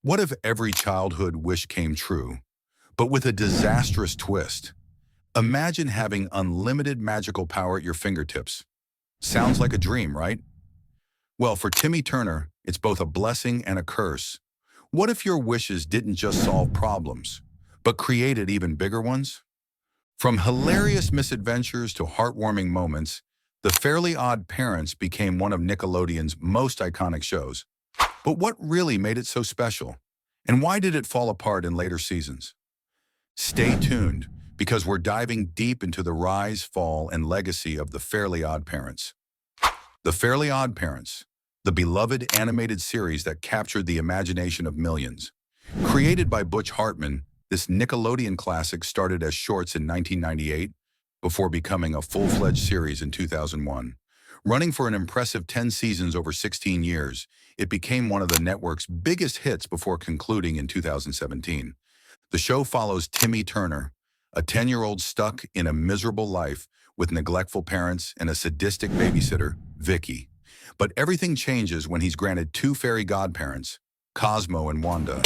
What if every childhood wish came true, but with a disastrous twist? Imagine having unlimited magical power at your fingertips. Sounds like a dream, right? Well, for Timmy Turner, it's both a blessing and a curse. What if your wishes didn't just solve problems, but created even bigger ones? From hilarious misadventures to heartwarming moments, The Fairly Odd Parents became one of Nickelodeon's most iconic shows. But what really made it so special? And why did it fall apart in later seasons? Stay tuned, because we're diving deep into the rise, fall, and legacy of The Fairly Odd Parents. The Fairly Odd Parents, the beloved animated series that captured the imagination of millions. Created by Butch Hartman, this Nickelodeon classic started as shorts in 1998 before becoming a full-fledged series in 2001. Running for an impressive 10 seasons over 16 years, it became one of the network's biggest hits before concluding in 2017. The show follows Timmy Turner, a 10-year-old stuck in a miserable life with neglectful parents and a sadistic babysitter, Vicky. But everything changes when he's granted two fairy godparents, Cosmo and Wanda.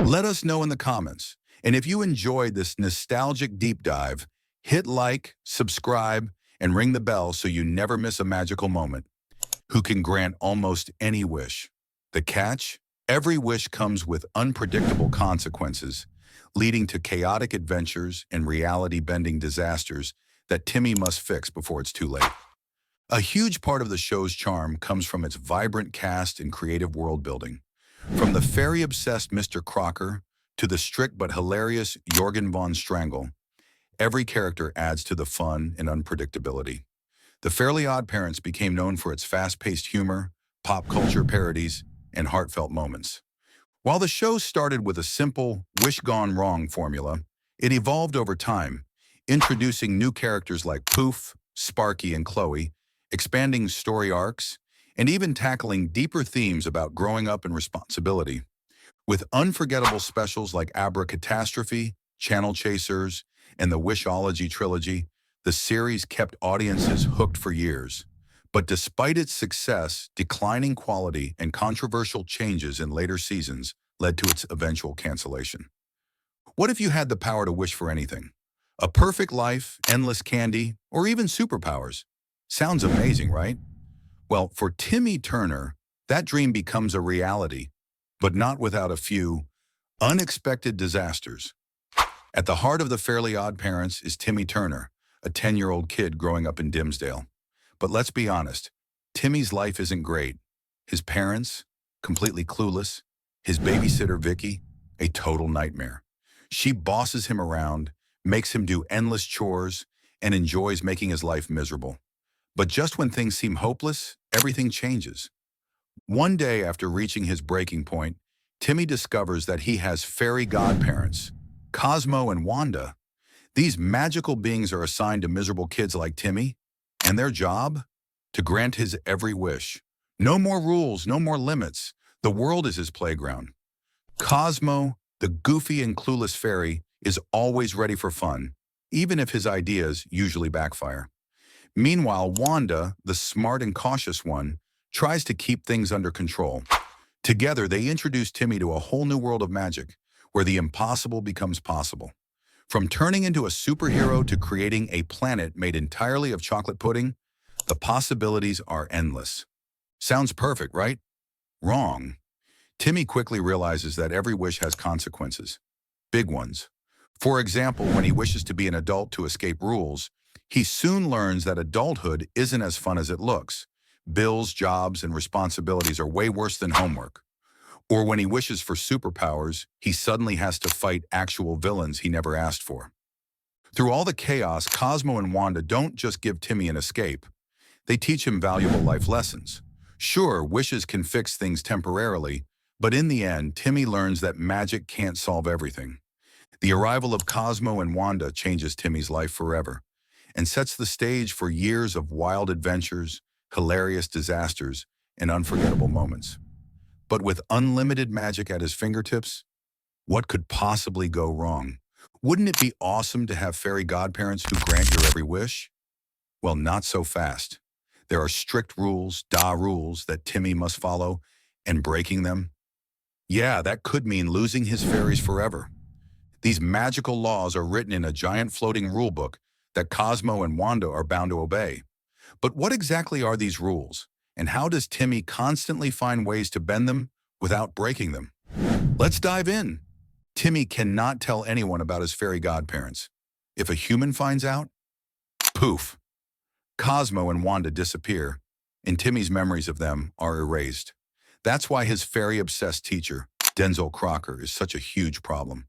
Let us know in the comments. And if you enjoyed this nostalgic deep dive, hit like, subscribe, and ring the bell so you never miss a magical moment. Who can grant almost any wish? The catch? Every wish comes with unpredictable consequences, leading to chaotic adventures and reality-bending disasters that Timmy must fix before it's too late. A huge part of the show's charm comes from its vibrant cast and creative world-building. From the fairy-obsessed Mr. Crocker to the strict but hilarious Jorgen von Strangle, every character adds to the fun and unpredictability. The Fairly Odd Parents became known for its fast-paced humor, pop culture parodies, and heartfelt moments. While the show started with a simple wish gone wrong formula, it evolved over time, introducing new characters like Poof, Sparky, and Chloe, expanding story arcs, and even tackling deeper themes about growing up and responsibility. With unforgettable specials like Abra-Catastrophe, Channel Chasers, and the Wishology trilogy, the series kept audiences hooked for years. But despite its success, declining quality and controversial changes in later seasons led to its eventual cancellation. What if you had the power to wish for anything? A perfect life, endless candy, or even superpowers? Sounds amazing, right? Well, for Timmy Turner, that dream becomes a reality, but not without a few unexpected disasters. At the heart of The Fairly Odd Parents is Timmy Turner, a 10-year-old kid growing up in Dimsdale. But let's be honest, Timmy's life isn't great. His parents, completely clueless. His babysitter, Vicky, a total nightmare. She bosses him around, makes him do endless chores, and enjoys making his life miserable. But just when things seem hopeless, everything changes. One day after reaching his breaking point, Timmy discovers that he has fairy godparents, Cosmo and Wanda. These magical beings are assigned to miserable kids like Timmy, and their job? To grant his every wish. No more rules, no more limits. The world is his playground. Cosmo, the goofy and clueless fairy, is always ready for fun, even if his ideas usually backfire. Meanwhile, Wanda, the smart and cautious one, tries to keep things under control. Together, they introduce Timmy to a whole new world of magic, where the impossible becomes possible. From turning into a superhero to creating a planet made entirely of chocolate pudding, the possibilities are endless. Sounds perfect, right? Wrong. Timmy quickly realizes that every wish has consequences. Big ones. For example, when he wishes to be an adult to escape rules, he soon learns that adulthood isn't as fun as it looks. Bills, jobs, and responsibilities are way worse than homework. Or when he wishes for superpowers, he suddenly has to fight actual villains he never asked for. Through all the chaos, Cosmo and Wanda don't just give Timmy an escape. They teach him valuable life lessons. Sure, wishes can fix things temporarily, but in the end, Timmy learns that magic can't solve everything. The arrival of Cosmo and Wanda changes Timmy's life forever and sets the stage for years of wild adventures, hilarious disasters, and unforgettable moments. But with unlimited magic at his fingertips, what could possibly go wrong? Wouldn't it be awesome to have fairy godparents who grant your every wish? Well, not so fast. There are strict rules, rules that Timmy must follow, and breaking them, Yeah, that could mean losing his fairies forever. These magical laws are written in a giant floating rulebook that Cosmo and Wanda are bound to obey. But what exactly are these rules, and how does Timmy constantly find ways to bend them without breaking them? Let's dive in. Timmy cannot tell anyone about his fairy godparents. If a human finds out, poof, Cosmo and Wanda disappear, and Timmy's memories of them are erased. That's why his fairy-obsessed teacher, Denzel Crocker, is such a huge problem.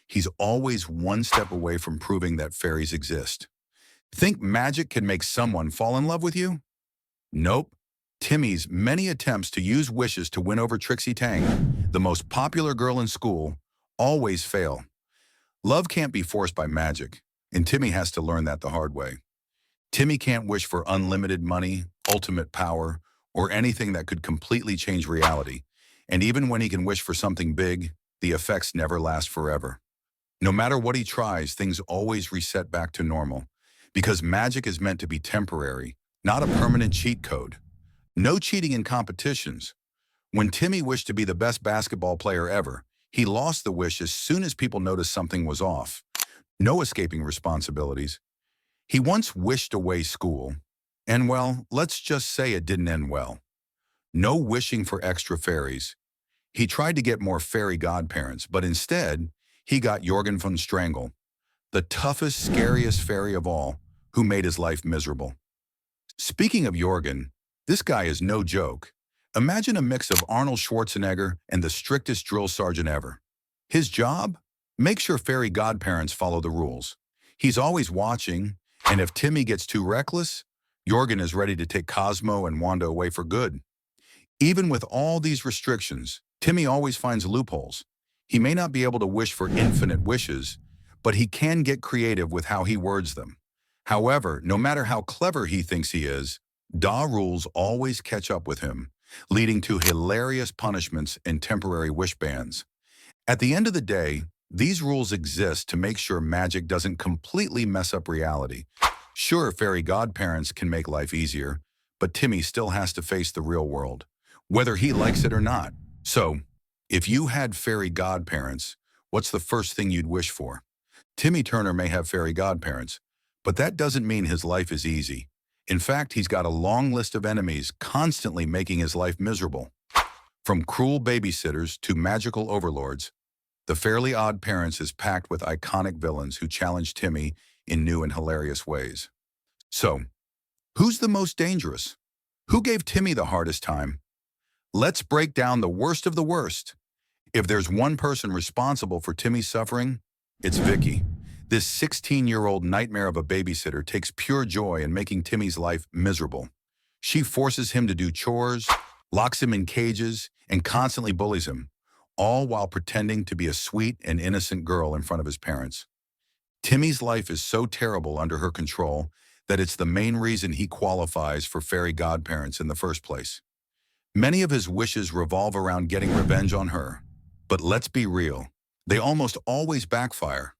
He's always one step away from proving that fairies exist. Think magic can make someone fall in love with you? Nope. Timmy's many attempts to use wishes to win over Trixie Tang, the most popular girl in school, always fail. Love can't be forced by magic, and Timmy has to learn that the hard way. Timmy can't wish for unlimited money, ultimate power, or anything that could completely change reality. And even when he can wish for something big, the effects never last forever. No matter what he tries, things always reset back to normal, because magic is meant to be temporary, not a permanent cheat code. No cheating in competitions. When Timmy wished to be the best basketball player ever, he lost the wish as soon as people noticed something was off. No escaping responsibilities. He once wished away school, and well, let's just say it didn't end well. No wishing for extra fairies. He tried to get more fairy godparents, but instead, he got Jorgen von Strangle, the toughest, scariest fairy of all, who made his life miserable. Speaking of Jorgen, this guy is no joke. Imagine a mix of Arnold Schwarzenegger and the strictest drill sergeant ever. His job? Make sure fairy godparents follow the rules. He's always watching, and if Timmy gets too reckless, Jorgen is ready to take Cosmo and Wanda away for good. Even with all these restrictions, Timmy always finds loopholes. He may not be able to wish for infinite wishes, but he can get creative with how he words them. However, no matter how clever he thinks he is, Da rules always catch up with him, leading to hilarious punishments and temporary wish bans. At the end of the day, these rules exist to make sure magic doesn't completely mess up reality. Sure, fairy godparents can make life easier, but Timmy still has to face the real world, whether he likes it or not. So, if you had fairy godparents, what's the first thing you'd wish for? Timmy Turner may have fairy godparents, but that doesn't mean his life is easy. In fact, he's got a long list of enemies constantly making his life miserable. From cruel babysitters to magical overlords, the Fairly OddParents is packed with iconic villains who challenge Timmy in new and hilarious ways. So, who's the most dangerous? Who gave Timmy the hardest time? Let's break down the worst of the worst. If there's one person responsible for Timmy's suffering, it's Vicky. This 16-year-old nightmare of a babysitter takes pure joy in making Timmy's life miserable. She forces him to do chores, locks him in cages, and constantly bullies him, all while pretending to be a sweet and innocent girl in front of his parents. Timmy's life is so terrible under her control that it's the main reason he qualifies for fairy godparents in the first place. Many of his wishes revolve around getting revenge on her. But let's be real, they almost always backfire.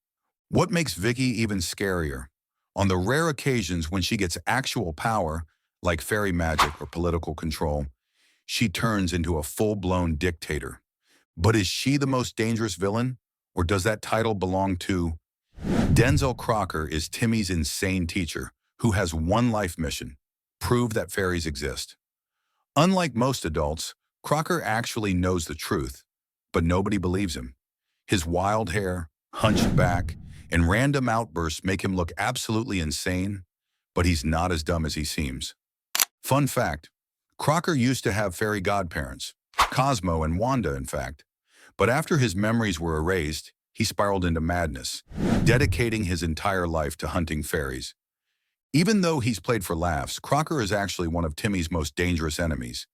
What makes Vicky even scarier? On the rare occasions when she gets actual power, like fairy magic or political control, she turns into a full-blown dictator. But is she the most dangerous villain, or does that title belong to... Denzel Crocker is Timmy's insane teacher, who has one life mission: prove that fairies exist. Unlike most adults, Crocker actually knows the truth, but nobody believes him. His wild hair, hunched back, and random outbursts make him look absolutely insane, but he's not as dumb as he seems. Fun fact, Crocker used to have fairy godparents, Cosmo and Wanda, in fact. But after his memories were erased, he spiraled into madness, dedicating his entire life to hunting fairies. Even though he's played for laughs, Crocker is actually one of Timmy's most dangerous enemies.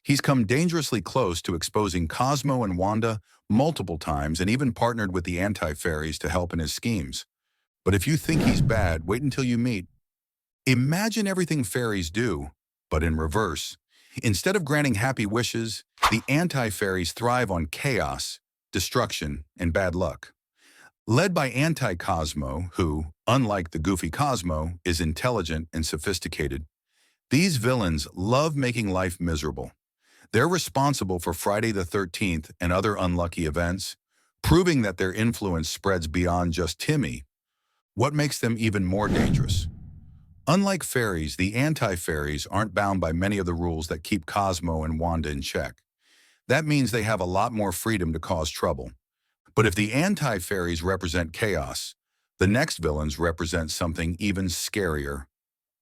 He's come dangerously close to exposing Cosmo and Wanda multiple times and even partnered with the anti-fairies to help in his schemes. But if you think he's bad, wait until you meet. Imagine everything fairies do, but in reverse. Instead of granting happy wishes, the anti-fairies thrive on chaos, destruction, and bad luck. Led by Anti-Cosmo, who, unlike the goofy Cosmo, is intelligent and sophisticated, these villains love making life miserable. They're responsible for Friday the 13th and other unlucky events, proving that their influence spreads beyond just Timmy. What makes them even more dangerous? Unlike fairies, the anti-fairies aren't bound by many of the rules that keep Cosmo and Wanda in check. That means they have a lot more freedom to cause trouble. But if the anti-fairies represent chaos, the next villains represent something even scarier: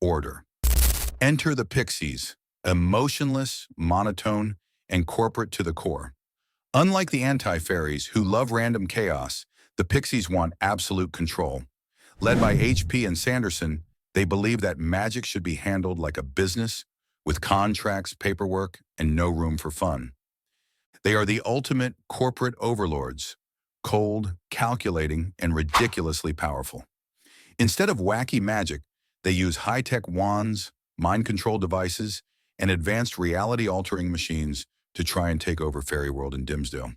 order. Enter the pixies, emotionless, monotone, and corporate to the core. Unlike the anti-fairies, who love random chaos, the pixies want absolute control. Led by HP and Sanderson, they believe that magic should be handled like a business, with contracts, paperwork, and no room for fun. They are the ultimate corporate overlords, cold, calculating, and ridiculously powerful. Instead of wacky magic, they use high-tech wands, mind control devices, and advanced reality-altering machines to try and take over Fairy World in Dimsdale.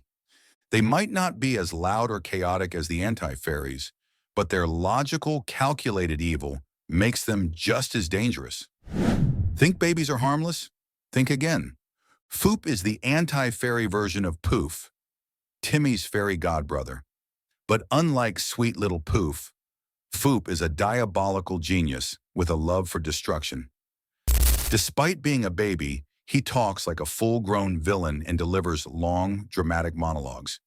They might not be as loud or chaotic as the anti-fairies, but their logical, calculated evil makes them just as dangerous. Think babies are harmless? Think again. Foop is the anti-fairy version of Poof, Timmy's fairy godbrother. But unlike sweet little Poof, Foop is a diabolical genius with a love for destruction. Despite being a baby, he talks like a full-grown villain and delivers long, dramatic monologues.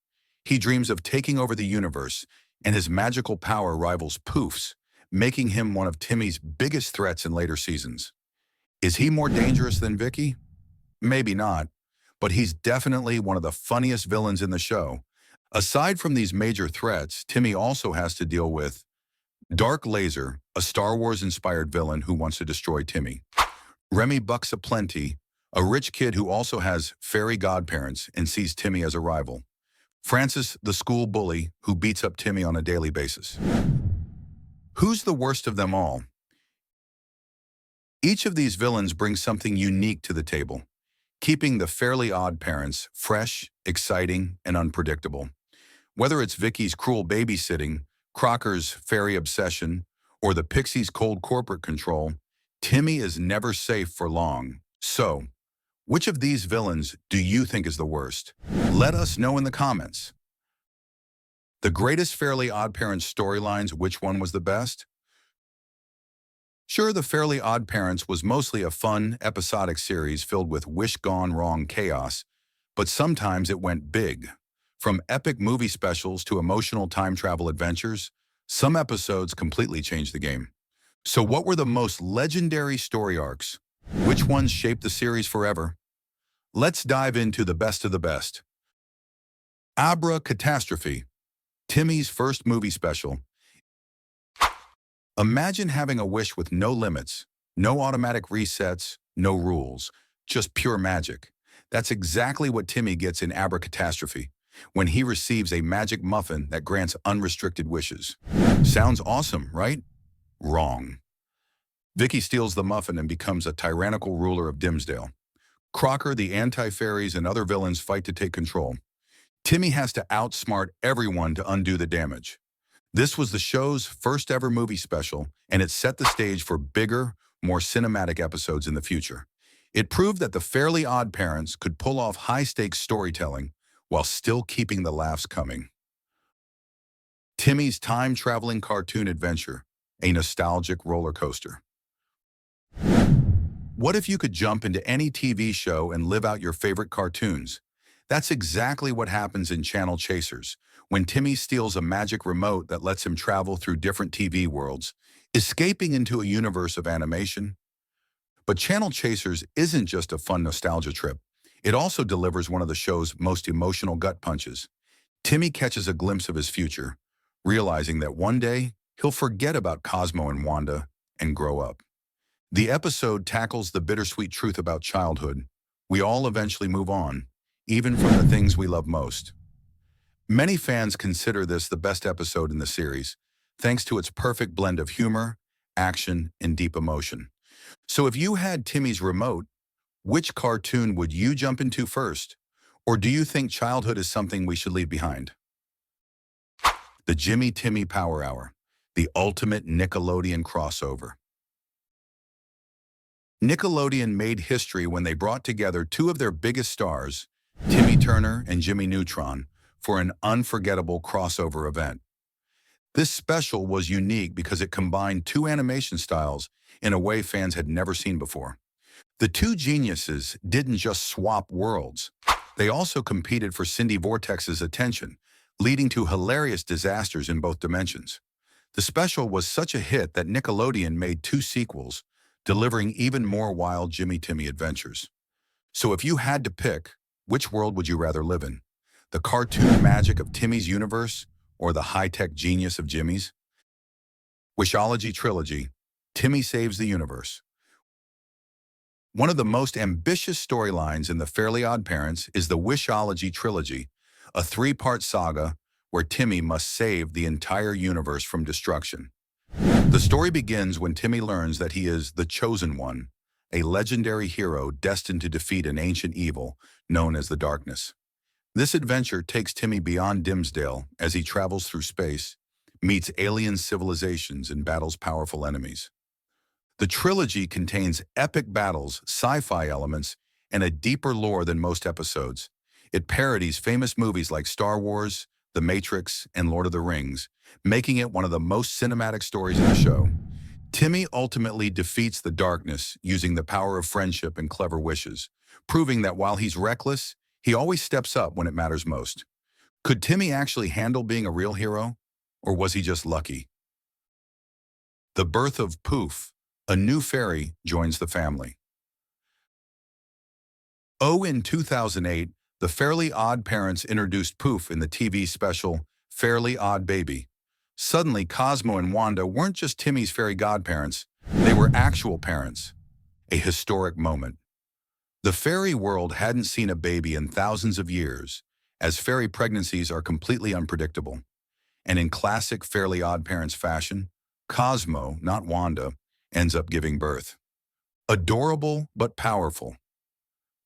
He dreams of taking over the universe, and his magical power rivals Poof's, making him one of Timmy's biggest threats in later seasons. Is he more dangerous than Vicky? Maybe not, but he's definitely one of the funniest villains in the show. Aside from these major threats, Timmy also has to deal with Dark Laser, a Star Wars-inspired villain who wants to destroy Timmy. Remy Bucks Aplenty, a rich kid who also has fairy godparents and sees Timmy as a rival. Francis, the school bully, who beats up Timmy on a daily basis. Who's the worst of them all? Each of these villains brings something unique to the table, keeping the Fairly OddParents fresh, exciting, and unpredictable. Whether it's Vicky's cruel babysitting, Crocker's fairy obsession, or the Pixies' cold corporate control, Timmy is never safe for long. So, which of these villains do you think is the worst? Let us know in the comments. The greatest Fairly OddParents storylines, which one was the best? Sure, the Fairly OddParents was mostly a fun, episodic series filled with wish-gone-wrong chaos, but sometimes it went big. From epic movie specials to emotional time travel adventures, some episodes completely changed the game. So what were the most legendary story arcs? Which ones shaped the series forever? Let's dive into the best of the best. Abra-Catastrophe, Timmy's first movie special. Imagine having a wish with no limits, no automatic resets, no rules, just pure magic. That's exactly what Timmy gets in Abra-Catastrophe, when he receives a magic muffin that grants unrestricted wishes. Sounds awesome, right? Wrong. Vicky steals the muffin and becomes a tyrannical ruler of Dimsdale. Crocker, the anti-fairies, and other villains fight to take control. Timmy has to outsmart everyone to undo the damage. This was the show's first ever movie special, and it set the stage for bigger, more cinematic episodes in the future. It proved that the Fairly OddParents could pull off high-stakes storytelling while still keeping the laughs coming. Timmy's time-traveling cartoon adventure, a nostalgic roller coaster. What if you could jump into any TV show and live out your favorite cartoons? That's exactly what happens in Channel Chasers, when Timmy steals a magic remote that lets him travel through different TV worlds, escaping into a universe of animation. But Channel Chasers isn't just a fun nostalgia trip. It also delivers one of the show's most emotional gut punches. Timmy catches a glimpse of his future, realizing that one day he'll forget about Cosmo and Wanda and grow up. The episode tackles the bittersweet truth about childhood. We all eventually move on, even from the things we love most. Many fans consider this the best episode in the series, thanks to its perfect blend of humor, action, and deep emotion. So if you had Timmy's remote, which cartoon would you jump into first? Or do you think childhood is something we should leave behind? The Jimmy Timmy Power Hour, the ultimate Nickelodeon crossover. Nickelodeon made history when they brought together two of their biggest stars, Timmy Turner and Jimmy Neutron, for an unforgettable crossover event. This special was unique because it combined two animation styles in a way fans had never seen before. The two geniuses didn't just swap worlds. They also competed for Cindy Vortex's attention, leading to hilarious disasters in both dimensions. The special was such a hit that Nickelodeon made two sequels, delivering even more wild Jimmy Timmy adventures. So if you had to pick, which world would you rather live in? The cartoon magic of Timmy's universe or the high-tech genius of Jimmy's? Wishology Trilogy, Timmy Saves the Universe. One of the most ambitious storylines in the Fairly OddParents is the Wishology Trilogy, a three-part saga where Timmy must save the entire universe from destruction. The story begins when Timmy learns that he is the Chosen One, a legendary hero destined to defeat an ancient evil known as the Darkness. This adventure takes Timmy beyond Dimsdale as he travels through space, meets alien civilizations, and battles powerful enemies. The trilogy contains epic battles, sci-fi elements, and a deeper lore than most episodes. It parodies famous movies like Star Wars, The Matrix, and Lord of the Rings, making it one of the most cinematic stories in the show. Timmy ultimately defeats the Darkness using the power of friendship and clever wishes, proving that while he's reckless, he always steps up when it matters most. Could Timmy actually handle being a real hero, or was he just lucky? The birth of Poof, a new fairy, joins the family. In 2008, the Fairly OddParents introduced Poof in the TV special Fairly Odd Baby. Suddenly, Cosmo and Wanda weren't just Timmy's fairy godparents, they were actual parents. A historic moment. The fairy world hadn't seen a baby in thousands of years, as fairy pregnancies are completely unpredictable. And in classic Fairly OddParents fashion, Cosmo, not Wanda, ends up giving birth. Adorable but powerful.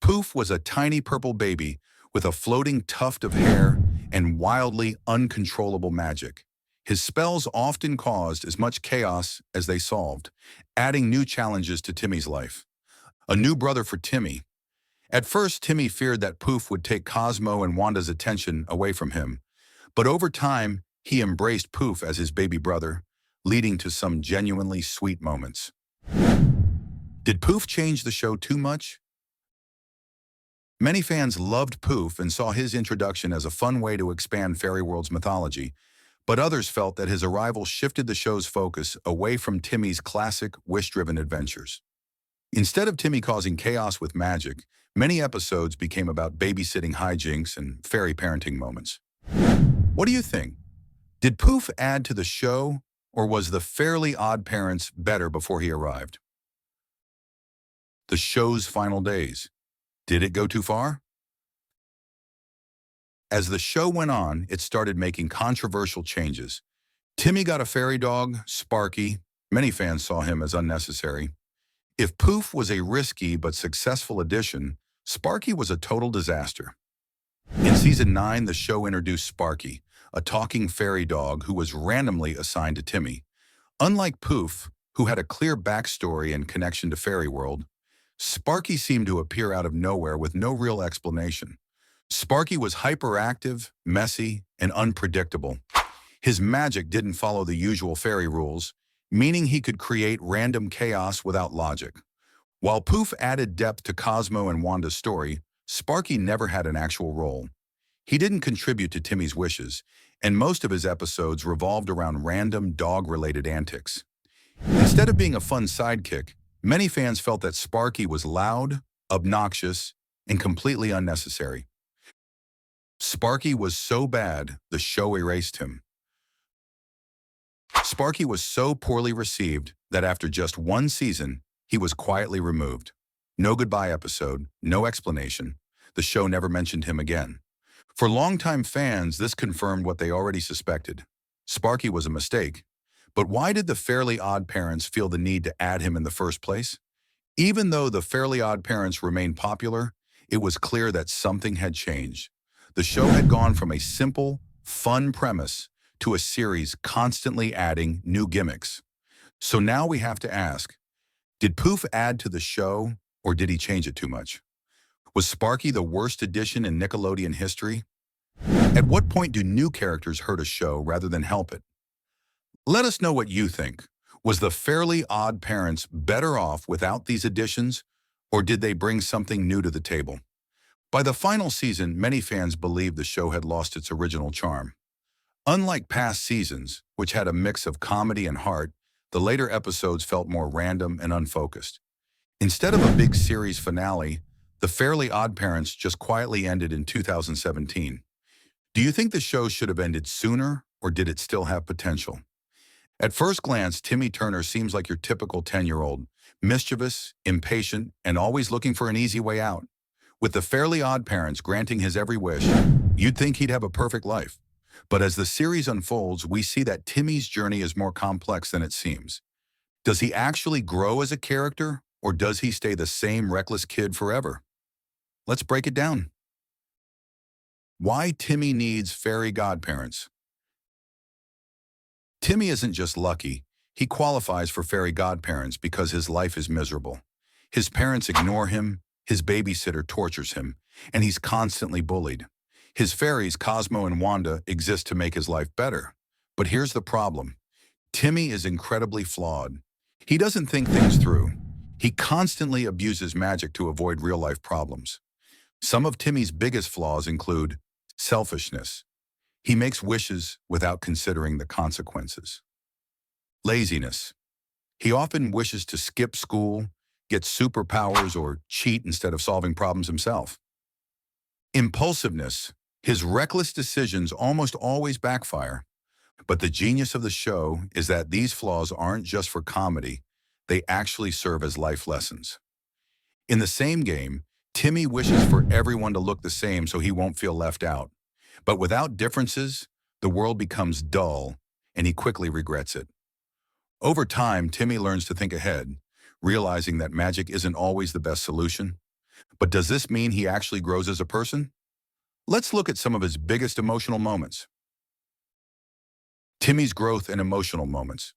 Poof was a tiny purple baby with a floating tuft of hair and wildly uncontrollable magic. His spells often caused as much chaos as they solved, adding new challenges to Timmy's life. A new brother for Timmy. At first, Timmy feared that Poof would take Cosmo and Wanda's attention away from him, but over time, he embraced Poof as his baby brother, leading to some genuinely sweet moments. Did Poof change the show too much? Many fans loved Poof and saw his introduction as a fun way to expand Fairy World's mythology, but others felt that his arrival shifted the show's focus away from Timmy's classic wish-driven adventures. Instead of Timmy causing chaos with magic, many episodes became about babysitting hijinks and fairy parenting moments. What do you think? Did Poof add to the show, or was the Fairly OddParents better before he arrived? The show's final days. Did it go too far? As the show went on, it started making controversial changes. Timmy got a fairy dog, Sparky. Many fans saw him as unnecessary. If Poof was a risky but successful addition, Sparky was a total disaster. In Season 9, the show introduced Sparky, a talking fairy dog who was randomly assigned to Timmy. Unlike Poof, who had a clear backstory and connection to Fairy World, Sparky seemed to appear out of nowhere with no real explanation. Sparky was hyperactive, messy, and unpredictable. His magic didn't follow the usual fairy rules, meaning he could create random chaos without logic. While Poof added depth to Cosmo and Wanda's story, Sparky never had an actual role. He didn't contribute to Timmy's wishes, and most of his episodes revolved around random dog-related antics. Instead of being a fun sidekick, many fans felt that Sparky was loud, obnoxious, and completely unnecessary. Sparky was so bad, the show erased him. Sparky was so poorly received that after just one season, he was quietly removed. No goodbye episode, no explanation. The show never mentioned him again. For longtime fans, this confirmed what they already suspected. Sparky was a mistake. But why did the Fairly OddParents feel the need to add him in the first place? Even though the Fairly OddParents remained popular, it was clear that something had changed. The show had gone from a simple, fun premise to a series constantly adding new gimmicks. So now we have to ask, Did Poof add to the show, or did he change it too much? Was Sparky the worst addition in Nickelodeon history? At what point do new characters hurt a show rather than help it? Let us know what you think. Was the Fairly Odd Parents better off without these additions, or did they bring something new to the table? By the final season, many fans believed the show had lost its original charm. Unlike past seasons, which had a mix of comedy and heart, the later episodes felt more random and unfocused. Instead of a big series finale, the Fairly Odd Parents just quietly ended in 2017. Do you think the show should have ended sooner, or did it still have potential? At first glance, Timmy Turner seems like your typical 10-year-old, mischievous, impatient, and always looking for an easy way out. With the Fairly Odd Parents granting his every wish, you'd think he'd have a perfect life. But as the series unfolds, we see that Timmy's journey is more complex than it seems. Does he actually grow as a character, or does he stay the same reckless kid forever? Let's break it down. Why Timmy needs fairy godparents. Timmy isn't just lucky, he qualifies for fairy godparents because his life is miserable. His parents ignore him, his babysitter tortures him, and he's constantly bullied. His fairies, Cosmo and Wanda, exist to make his life better. But here's the problem. Timmy is incredibly flawed. He doesn't think things through. He constantly abuses magic to avoid real-life problems. Some of Timmy's biggest flaws include selfishness. He makes wishes without considering the consequences. Laziness. He often wishes to skip school, get superpowers, or cheat instead of solving problems himself. Impulsiveness. His reckless decisions almost always backfire. But the genius of the show is that these flaws aren't just for comedy, they actually serve as life lessons. In the same game, Timmy wishes for everyone to look the same so he won't feel left out. But without differences, the world becomes dull, and he quickly regrets it. Over time, Timmy learns to think ahead, realizing that magic isn't always the best solution. But does this mean he actually grows as a person? Let's look at some of his biggest emotional moments. Timmy's growth and emotional moments.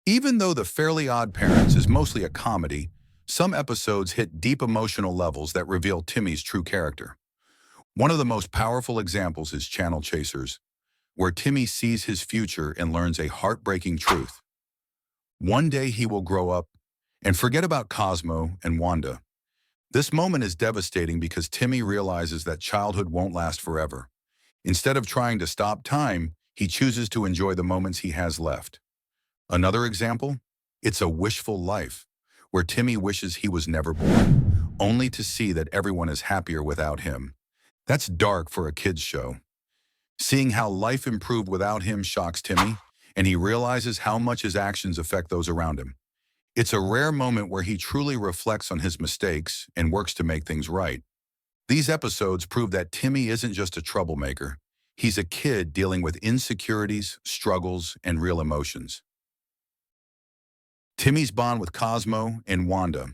Even though The Fairly Odd Parents is mostly a comedy, some episodes hit deep emotional levels that reveal Timmy's true character. One of the most powerful examples is Channel Chasers, where Timmy sees his future and learns a heartbreaking truth. One day he will grow up and forget about Cosmo and Wanda. This moment is devastating because Timmy realizes that childhood won't last forever. Instead of trying to stop time, he chooses to enjoy the moments he has left. Another example? It's A Wishful Life, where Timmy wishes he was never born, only to see that everyone is happier without him. That's dark for a kid's show. Seeing how life improved without him shocks Timmy, and he realizes how much his actions affect those around him. It's a rare moment where he truly reflects on his mistakes and works to make things right. These episodes prove that Timmy isn't just a troublemaker. He's a kid dealing with insecurities, struggles, and real emotions. Timmy's bond with Cosmo and Wanda.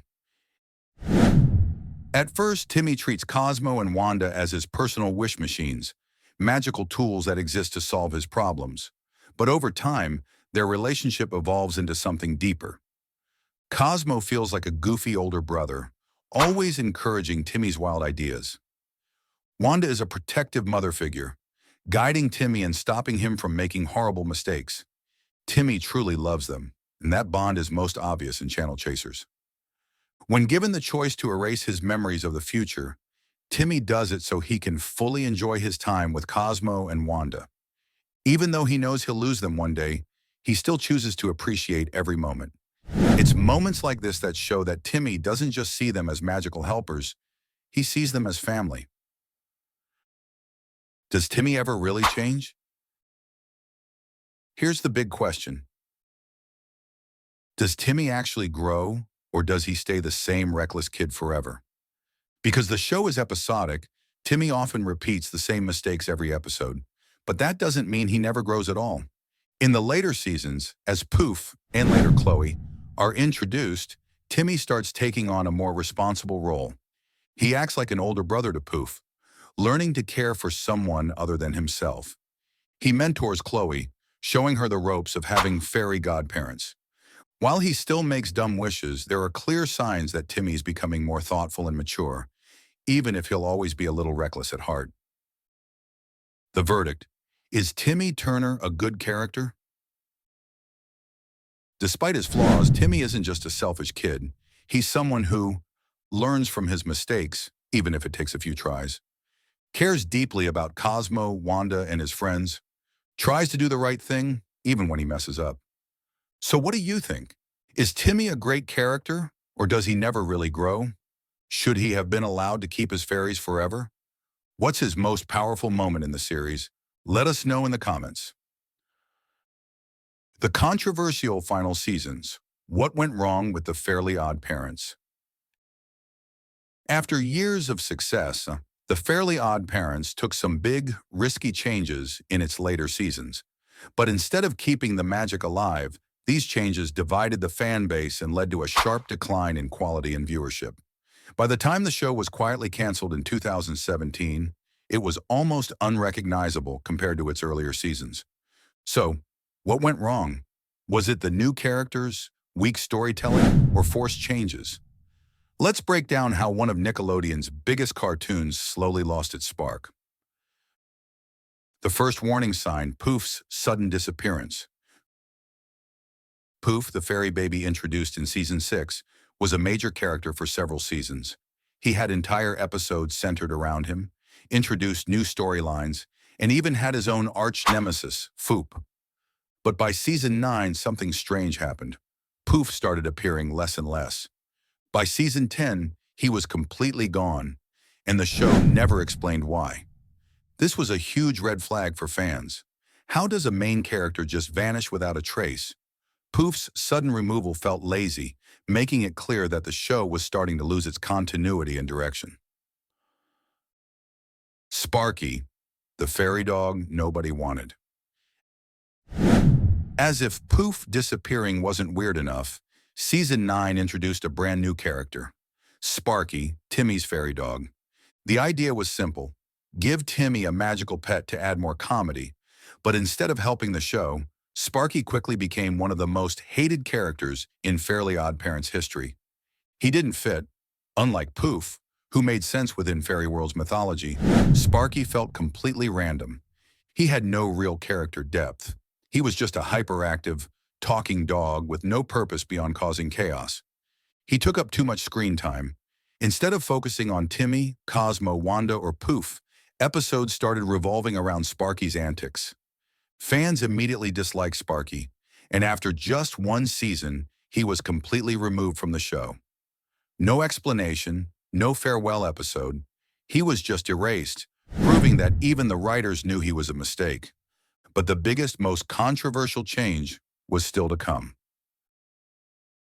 At first, Timmy treats Cosmo and Wanda as his personal wish machines, magical tools that exist to solve his problems. But over time, their relationship evolves into something deeper. Cosmo feels like a goofy older brother, always encouraging Timmy's wild ideas. Wanda is a protective mother figure, guiding Timmy and stopping him from making horrible mistakes. Timmy truly loves them, and that bond is most obvious in Channel Chasers. When given the choice to erase his memories of the future, Timmy does it so he can fully enjoy his time with Cosmo and Wanda. Even though he knows he'll lose them one day, he still chooses to appreciate every moment. It's moments like this that show that Timmy doesn't just see them as magical helpers, he sees them as family. Does Timmy ever really change? Here's the big question. Does Timmy actually grow, or does he stay the same reckless kid forever? Because the show is episodic, Timmy often repeats the same mistakes every episode, but that doesn't mean he never grows at all. In the later seasons, as Poof and later Chloe are introduced, Timmy starts taking on a more responsible role. He acts like an older brother to Poof, learning to care for someone other than himself. He mentors Chloe, showing her the ropes of having fairy godparents. While he still makes dumb wishes, there are clear signs that Timmy's becoming more thoughtful and mature, even if he'll always be a little reckless at heart. The verdict: is Timmy Turner a good character? Despite his flaws, Timmy isn't just a selfish kid. He's someone who learns from his mistakes, even if it takes a few tries, cares deeply about Cosmo, Wanda, and his friends, tries to do the right thing, even when he messes up. So what do you think? Is Timmy a great character, or does he never really grow? Should he have been allowed to keep his fairies forever? What's his most powerful moment in the series? Let us know in the comments. The controversial final seasons. What went wrong with the Fairly OddParents? After years of success, the Fairly OddParents took some big, risky changes in its later seasons. But instead of keeping the magic alive, these changes divided the fan base and led to a sharp decline in quality and viewership. By the time the show was quietly canceled in 2017, it was almost unrecognizable compared to its earlier seasons. So, what went wrong? Was it the new characters, weak storytelling, or forced changes? Let's break down how one of Nickelodeon's biggest cartoons slowly lost its spark. The first warning sign: Poof's sudden disappearance. Poof, the fairy baby introduced in Season 6, was a major character for several seasons. He had entire episodes centered around him, introduced new storylines, and even had his own arch-nemesis, Foop. But by Season 9, something strange happened. Poof started appearing less and less. By Season 10, he was completely gone, and the show never explained why. This was a huge red flag for fans. How does a main character just vanish without a trace? Poof's sudden removal felt lazy, making it clear that the show was starting to lose its continuity and direction. Sparky, the fairy dog nobody wanted. As if Poof disappearing wasn't weird enough, Season 9 introduced a brand new character, Sparky, Timmy's fairy dog. The idea was simple: give Timmy a magical pet to add more comedy, but instead of helping the show, Sparky quickly became one of the most hated characters in Fairly OddParents history. He didn't fit. Unlike Poof, who made sense within Fairy World's mythology, Sparky felt completely random. He had no real character depth. He was just a hyperactive, talking dog with no purpose beyond causing chaos. He took up too much screen time. Instead of focusing on Timmy, Cosmo, Wanda, or Poof, episodes started revolving around Sparky's antics. Fans immediately disliked Sparky, and after just one season, he was completely removed from the show. No explanation, no farewell episode. He was just erased, proving that even the writers knew he was a mistake. But the biggest, most controversial change was still to come.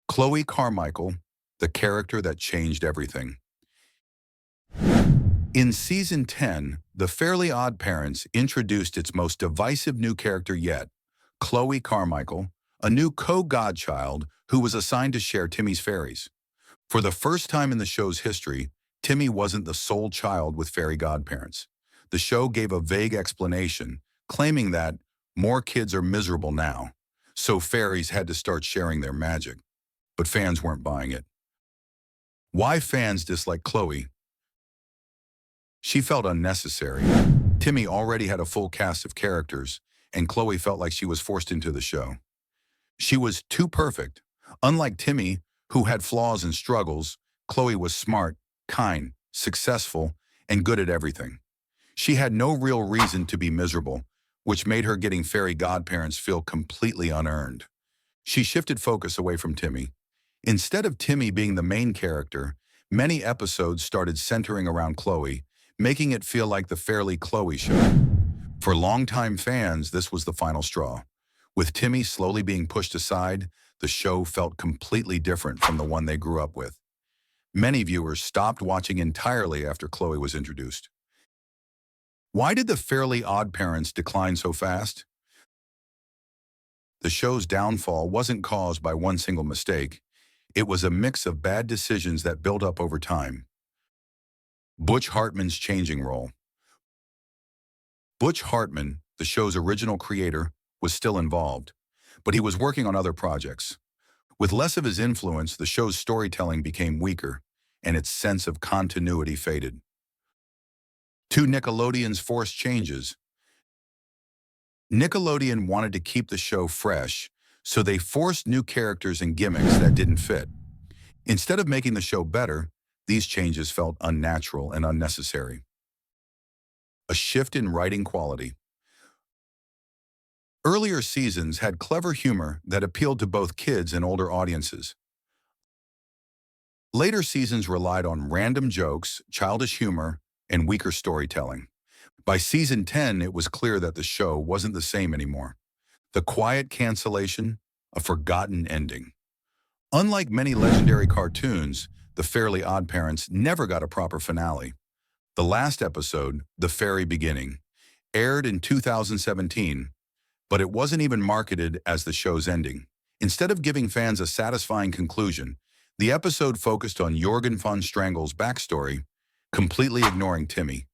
Chloe Carmichael, the character that changed everything. In Season 10, the Fairly OddParents introduced its most divisive new character yet, Chloe Carmichael, a new co-godchild who was assigned to share Timmy's fairies. For the first time in the show's history, Timmy wasn't the sole child with fairy godparents. The show gave a vague explanation, claiming that more kids are miserable now, so fairies had to start sharing their magic. But fans weren't buying it. Why fans dislike Chloe? She felt unnecessary. Timmy already had a full cast of characters, and Chloe felt like she was forced into the show. She was too perfect. Unlike Timmy, who had flaws and struggles, Chloe was smart, kind, successful, and good at everything. She had no real reason to be miserable, which made her getting fairy godparents feel completely unearned. She shifted focus away from Timmy. Instead of Timmy being the main character, many episodes started centering around Chloe, making it feel like the Fairly Chloe show. For longtime fans, this was the final straw. With Timmy slowly being pushed aside, the show felt completely different from the one they grew up with. Many viewers stopped watching entirely after Chloe was introduced. Why did the Fairly OddParents decline so fast? The show's downfall wasn't caused by one single mistake. It was a mix of bad decisions that built up over time. Butch Hartman's changing role. Butch Hartman, the show's original creator, was still involved, but he was working on other projects. With less of his influence, the show's storytelling became weaker, and its sense of continuity faded. Two Nickelodeon's forced changes. Nickelodeon wanted to keep the show fresh, so they forced new characters and gimmicks that didn't fit. Instead of making the show better, these changes felt unnatural and unnecessary. A shift in writing quality. Earlier seasons had clever humor that appealed to both kids and older audiences. Later seasons relied on random jokes, childish humor, and weaker storytelling. By season 10, it was clear that the show wasn't the same anymore. The quiet cancellation, a forgotten ending. Unlike many legendary cartoons, the Fairly OddParents never got a proper finale. The last episode, The Fairy Beginning, aired in 2017, but it wasn't even marketed as the show's ending. Instead of giving fans a satisfying conclusion, the episode focused on Jorgen von Strangel's backstory, completely ignoring Timmy.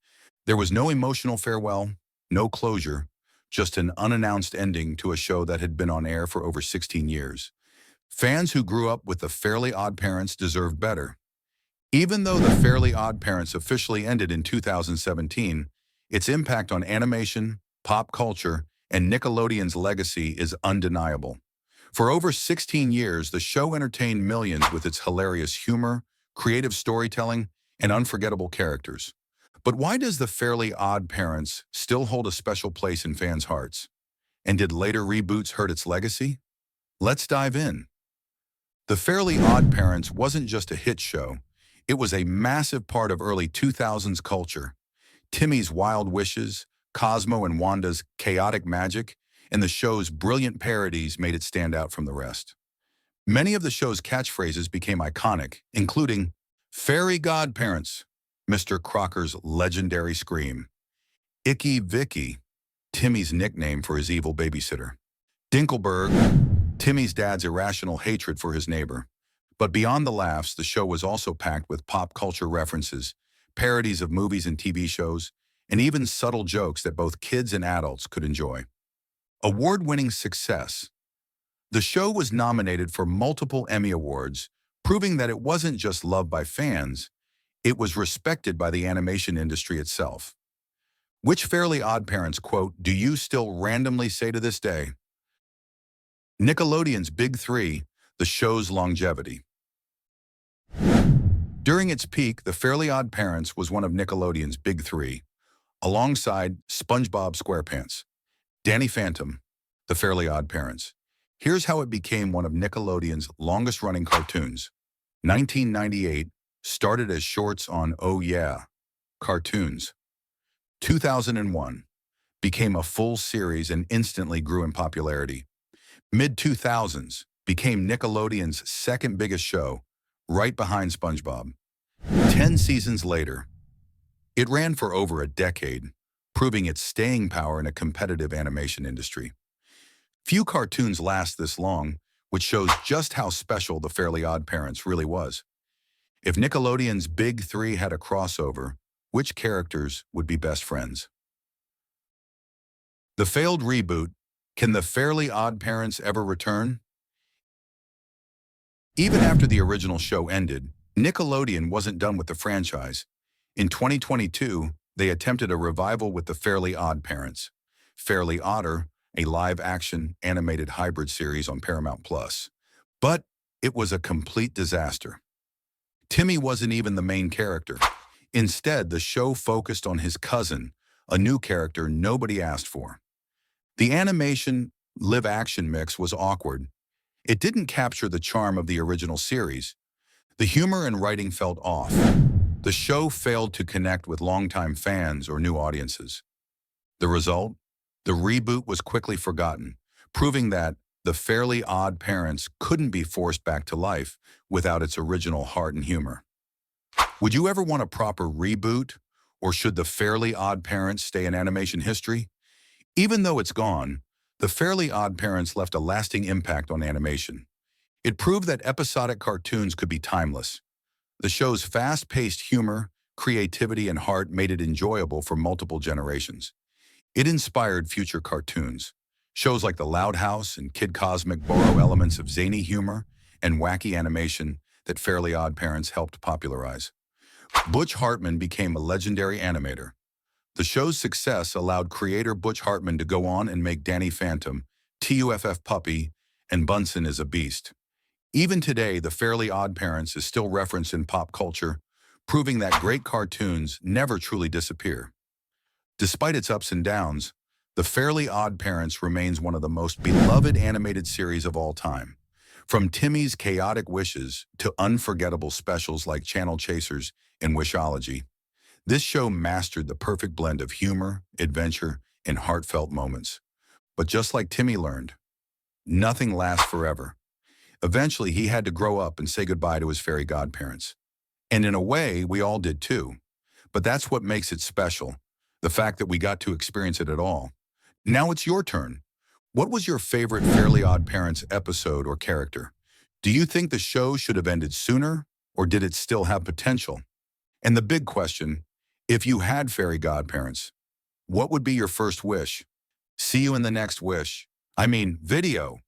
There was no emotional farewell, no closure, just an unannounced ending to a show that had been on air for over 16 years. Fans who grew up with the Fairly OddParents deserved better. Even though the Fairly OddParents officially ended in 2017, its impact on animation, pop culture, and Nickelodeon's legacy is undeniable. For over 16 years, the show entertained millions with its hilarious humor, creative storytelling, and unforgettable characters. But why does the Fairly OddParents still hold a special place in fans' hearts? And did later reboots hurt its legacy? Let's dive in. The Fairly OddParents wasn't just a hit show. It was a massive part of early 2000s culture. Timmy's wild wishes, Cosmo and Wanda's chaotic magic, and the show's brilliant parodies made it stand out from the rest. Many of the show's catchphrases became iconic, including Fairy Godparents, Mr. Crocker's legendary scream, Icky Vicky, Timmy's nickname for his evil babysitter, Dinkelberg, Timmy's dad's irrational hatred for his neighbor. But beyond the laughs, the show was also packed with pop culture references, parodies of movies and TV shows, and even subtle jokes that both kids and adults could enjoy. Award-winning success. The show was nominated for multiple Emmy Awards, proving that it wasn't just loved by fans, it was respected by the animation industry itself. Which Fairly OddParents quote do you still randomly say to this day? Nickelodeon's Big Three, the show's longevity. During its peak, the Fairly OddParents was one of Nickelodeon's Big Three, alongside SpongeBob SquarePants, Danny Phantom, the Fairly OddParents. Here's how it became one of Nickelodeon's longest-running cartoons. 1998, started as shorts on Oh Yeah! Cartoons. 2001, became a full series and instantly grew in popularity. Mid-2000s, became Nickelodeon's second biggest show, right behind SpongeBob. 10 seasons later, it ran for over a decade, proving its staying power in a competitive animation industry. Few cartoons last this long, which shows just how special the Fairly OddParents really was. If Nickelodeon's Big Three had a crossover, which characters would be best friends? The failed reboot, can the Fairly OddParents ever return? Even after the original show ended, Nickelodeon wasn't done with the franchise. In 2022, they attempted a revival with the Fairly OddParents, Fairly Odder, a live-action animated hybrid series on Paramount+. But it was a complete disaster. Timmy wasn't even the main character. Instead, the show focused on his cousin, a new character nobody asked for. The animation live-action mix was awkward. It didn't capture the charm of the original series. The humor and writing felt off. The show failed to connect with longtime fans or new audiences. The result? The reboot was quickly forgotten, proving that the Fairly OddParents couldn't be forced back to life without its original heart and humor. Would you ever want a proper reboot, or should the Fairly OddParents stay in animation history? Even though it's gone, the Fairly OddParents left a lasting impact on animation. It proved that episodic cartoons could be timeless. The show's fast-paced humor, creativity, and heart made it enjoyable for multiple generations. It inspired future cartoons. Shows like The Loud House and Kid Cosmic borrow elements of zany humor and wacky animation that Fairly OddParents helped popularize. Butch Hartman became a legendary animator. The show's success allowed creator Butch Hartman to go on and make Danny Phantom, TUFF Puppy, and Bunsen is a Beast. Even today, the Fairly OddParents is still referenced in pop culture, proving that great cartoons never truly disappear. Despite its ups and downs, the Fairly OddParents remains one of the most beloved animated series of all time. From Timmy's chaotic wishes to unforgettable specials like Channel Chasers and Wishology, this show mastered the perfect blend of humor, adventure, and heartfelt moments. But just like Timmy learned, nothing lasts forever. Eventually, he had to grow up and say goodbye to his fairy godparents. And in a way, we all did too. But that's what makes it special, the fact that we got to experience it at all. Now it's your turn. What was your favorite Fairly OddParents episode or character? Do you think the show should have ended sooner, or did it still have potential? And the big question, if you had fairy godparents, what would be your first wish? See you in the next video.